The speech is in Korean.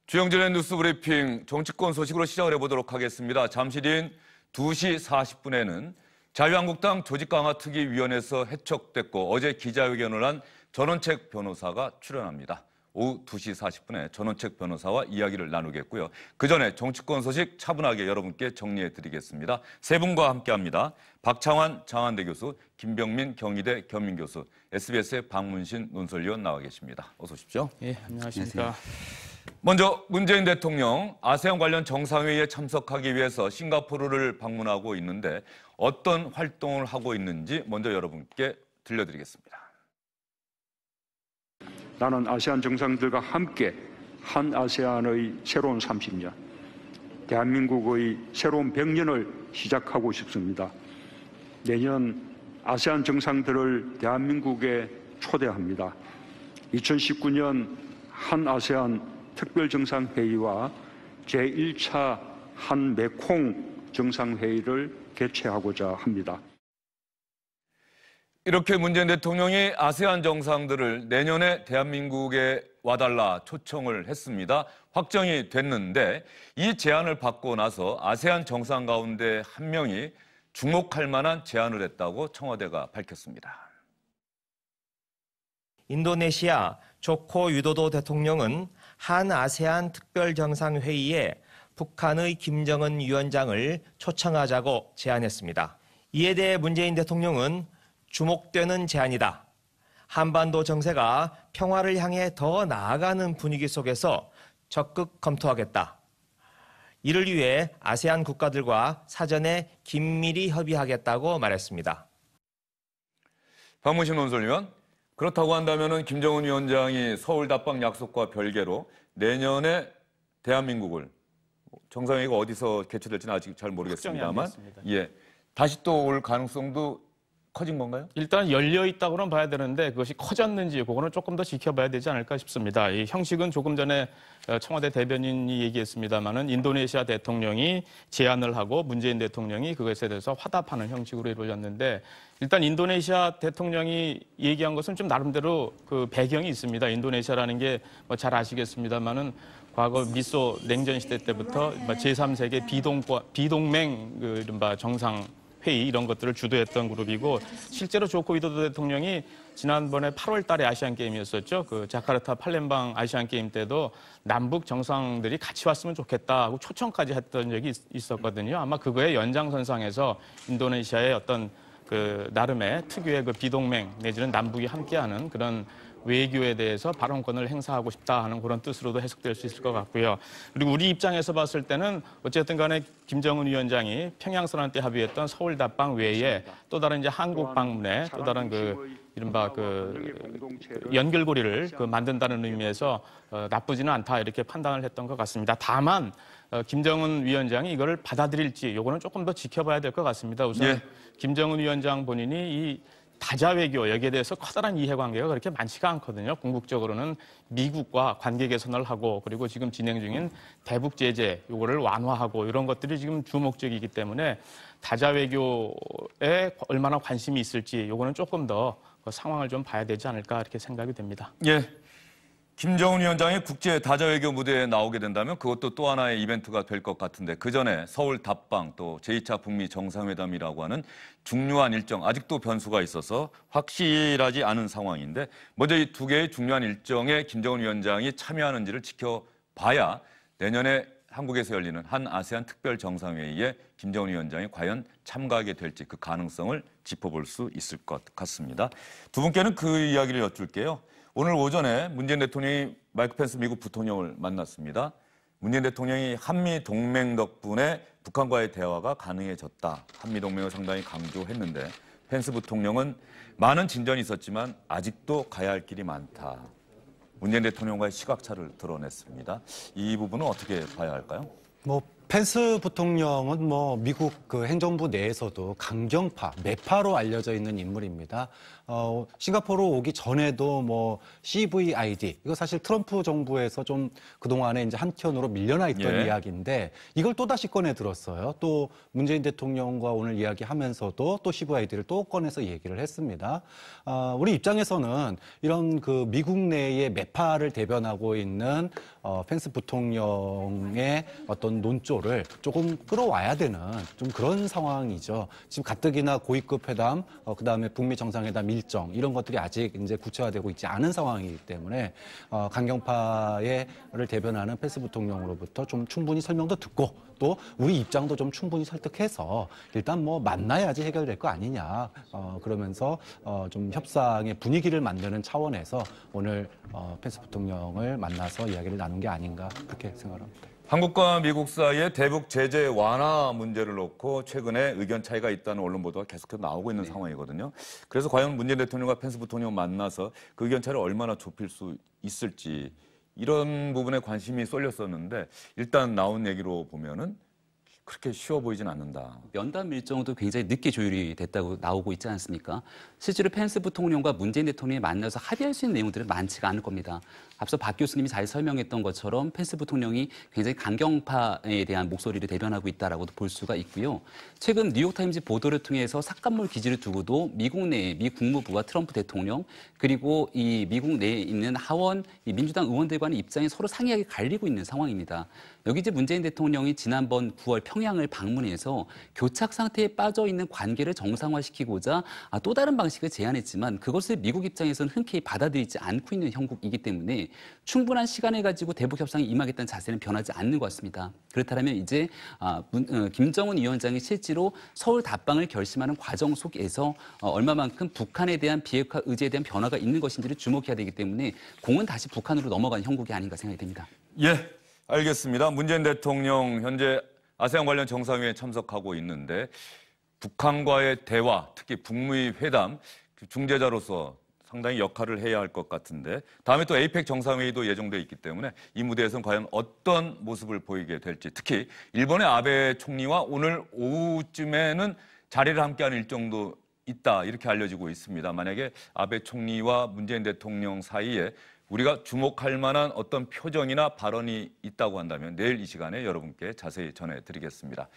주영진의 뉴스 브리핑 정치권 소식으로 시작을 해보도록 하겠습니다. 잠시 뒤인 2시 40분에는 자유한국당 조직강화특위위원회에서 해촉됐고 어제 기자회견을 한 전원책 변호사가 출연합니다. 오후 2시 40분에 전원책 변호사와 이야기를 나누겠고요. 그 전에 정치권 소식 차분하게 여러분께 정리해드리겠습니다. 세 분과 함께합니다. 박창환 장한대 교수, 김병민 경희대 겸임교수, SBS의 박문신 논설위원 나와 계십니다. 어서 오십시오. 예, 안녕하십니까. 먼저 문재인 대통령 아세안 관련 정상회의에 참석하기 위해서 싱가포르를 방문하고 있는데 어떤 활동을 하고 있는지 먼저 여러분께 들려드리겠습니다. 나는 아세안 정상들과 함께 한 아세안의 새로운 30년, 대한민국의 새로운 100년을 시작하고 싶습니다. 내년 아세안 정상들을 대한민국에 초대합니다. 2019년 한 아세안 특별정상회의와 제1차 한 메콩 정상회의를 개최하고자 합니다. 이렇게 문재인 대통령이 아세안 정상들을 내년에 대한민국에 와달라 초청을 했습니다. 확정이 됐는데 이 제안을 받고 나서 아세안 정상 가운데 한 명이 주목할 만한 제안을 했다고 청와대가 밝혔습니다. 인도네시아 조코 위도도 대통령은 한 아세안 특별정상회의에 북한의 김정은 위원장을 초청하자고 제안했습니다. 이에 대해 문재인 대통령은 주목되는 제안이다. 한반도 정세가 평화를 향해 더 나아가는 분위기 속에서 적극 검토하겠다. 이를 위해 아세안 국가들과 사전에 긴밀히 협의하겠다고 말했습니다. 박문신 논설위원, 그렇다고 한다면 김정은 위원장이 서울 답방 약속과 별개로 내년에 대한민국을 정상회의가 어디서 개최될지는 아직 잘 모르겠습니다만 다시 또 올 가능성도 커진 건가요? 일단 열려 있다고는 봐야 되는데 그것이 커졌는지 그거는 조금 더 지켜봐야 되지 않을까 싶습니다. 이 형식은 조금 전에 청와대 대변인이 얘기했습니다마는 인도네시아 대통령이 제안을 하고 문재인 대통령이 그것에 대해서 화답하는 형식으로 이루어졌는데 일단 인도네시아 대통령이 얘기한 것은 좀 나름대로 그 배경이 있습니다. 인도네시아라는 게 뭐 잘 아시겠습니다마는 과거 미소 냉전 시대 때부터 제3세계 비동맹 그 이른바 정상 회의 이런 것들을 주도했던 그룹이고 실제로 조코 위도도 대통령이 지난번에 8월 달에 아시안 게임이었었죠. 그 자카르타 팔렘방 아시안 게임 때도 남북 정상들이 같이 왔으면 좋겠다 하고 초청까지 했던 적이 있었거든요. 아마 그거의 연장선상에서 인도네시아의 어떤 그 나름의 특유의 그 비동맹 내지는 남북이 함께하는 그런 외교에 대해서 발언권을 행사하고 싶다 하는 그런 뜻으로도 해석될 수 있을 것 같고요. 그리고 우리 입장에서 봤을 때는 어쨌든 간에 김정은 위원장이 평양선언 때 합의했던 서울 답방 외에 또 다른 이제 한국 방문에 또 다른 그 이른바 그 연결고리를 만든다는 의미에서 나쁘지는 않다 이렇게 판단을 했던 것 같습니다. 다만 김정은 위원장이 이거를 받아들일지 요거는 조금 더 지켜봐야 될 것 같습니다. 우선 김정은 위원장 본인이 이 다자 외교 여기에 대해서 커다란 이해관계가 그렇게 많지가 않거든요. 궁극적으로는 미국과 관계 개선을 하고 그리고 지금 진행 중인 대북 제재 요거를 완화하고 이런 것들이 지금 주목적이기 때문에 다자 외교에 얼마나 관심이 있을지 요거는 조금 더 상황을 좀 봐야 되지 않을까 이렇게 생각이 됩니다. 예. 김정은 위원장이 국제 다자 외교 무대에 나오게 된다면 그것도 또 하나의 이벤트가 될 것 같은데 그 전에 서울 답방 또 제2차 북미 정상회담이라고 하는 중요한 일정 아직도 변수가 있어서 확실하지 않은 상황인데 먼저 이 두 개의 중요한 일정에 김정은 위원장이 참여하는지를 지켜봐야 내년에 한국에서 열리는 한 아세안 특별 정상회의에 김정은 위원장이 과연 참가하게 될지 그 가능성을 짚어볼 수 있을 것 같습니다. 두 분께는 그 이야기를 여쭐게요. 오늘 오전에 문재인 대통령이 마이크 펜스 미국 부통령을 만났습니다. 문재인 대통령이 한미 동맹 덕분에 북한과의 대화가 가능해졌다. 한미 동맹을 상당히 강조했는데 펜스 부통령은 많은 진전이 있었지만 아직도 가야 할 길이 많다. 문재인 대통령과의 시각차를 드러냈습니다. 이 부분은 어떻게 봐야 할까요? 펜스 부통령은 뭐 미국 그 행정부 내에서도 강경파, 매파로 알려져 있는 인물입니다. 싱가포르 오기 전에도 뭐 CVID, 이거 사실 트럼프 정부에서 좀 그동안에 이제 한켠으로 밀려나 있던 이야기인데 이걸 또다시 꺼내 들었어요. 또 문재인 대통령과 오늘 이야기하면서도 또 CVID를 또 꺼내서 얘기를 했습니다. 우리 입장에서는 이런 그 미국 내의 매파를 대변하고 있는 펜스 부통령의 어떤 논조를 조금 끌어와야 되는 좀 그런 상황이죠. 지금 가뜩이나 고위급 회담, 그다음에 북미 정상회담 일정 이런 것들이 아직 이제 구체화되고 있지 않은 상황이기 때문에 강경파를 대변하는 펜스 부통령으로부터 좀 충분히 설명도 듣고 또 우리 입장도 좀 충분히 설득해서 일단 뭐 만나야지 해결될 거 아니냐 그러면서 좀 협상의 분위기를 만드는 차원에서 오늘 펜스 부통령을 만나서 이야기를 나눈 게 아닌가 그렇게 생각합니다. 한국과 미국 사이의 대북 제재 완화 문제를 놓고 최근에 의견 차이가 있다는 언론 보도가 계속해서 나오고 있는 상황이거든요. 그래서 과연 문재인 대통령과 펜스 부통령 만나서 그 의견 차이를 얼마나 좁힐 수 있을지 이런 부분에 관심이 쏠렸었는데 일단 나온 얘기로 보면은 그렇게 쉬워 보이진 않는다. 면담 일정도 굉장히 늦게 조율이 됐다고 나오고 있지 않습니까? 실제로 펜스 부통령과 문재인 대통령이 만나서 합의할 수 있는 내용들은 많지가 않을 겁니다. 앞서 박 교수님이 잘 설명했던 것처럼 펜스 부통령이 굉장히 강경파에 대한 목소리를 대변하고 있다라고도 볼 수가 있고요. 최근 뉴욕타임즈 보도를 통해서 삭감물 기지를 두고도 미국 내 미 국무부와 트럼프 대통령 그리고 이 미국 내에 있는 하원 이 민주당 의원들 간의 입장이 서로 상이하게 갈리고 있는 상황입니다. 여기 이제 문재인 대통령이 지난번 9월 평양을 방문해서 교착 상태에 빠져 있는 관계를 정상화시키고자 또 다른 방식을 제안했지만 그것을 미국 입장에서는 흔쾌히 받아들이지 않고 있는 형국이기 때문에 충분한 시간을 가지고 대북 협상에 임하겠다는 자세는 변하지 않는 것 같습니다. 그렇다면 이제 김정은 위원장이 실제로 서울 답방을 결심하는 과정 속에서 얼마만큼 북한에 대한 비핵화 의지에 대한 변화가 있는 것인지를 주목해야 되기 때문에 공은 다시 북한으로 넘어간 형국이 아닌가 생각이 됩니다. 예, 알겠습니다. 문재인 대통령 현재 아세안 관련 정상회의에 참석하고 있는데 북한과의 대화, 특히 북미 회담 중재자로서 상당히 역할을 해야 할 것 같은데 다음에 또 에이펙 정상회의도 예정돼 있기 때문에 이 무대에서는 과연 어떤 모습을 보이게 될지 특히 일본의 아베 총리와 오늘 오후쯤에는 자리를 함께하는 일정도 있다 이렇게 알려지고 있습니다. 만약에 아베 총리와 문재인 대통령 사이에 우리가 주목할 만한 어떤 표정이나 발언이 있다고 한다면 내일 이 시간에 여러분께 자세히 전해드리겠습니다.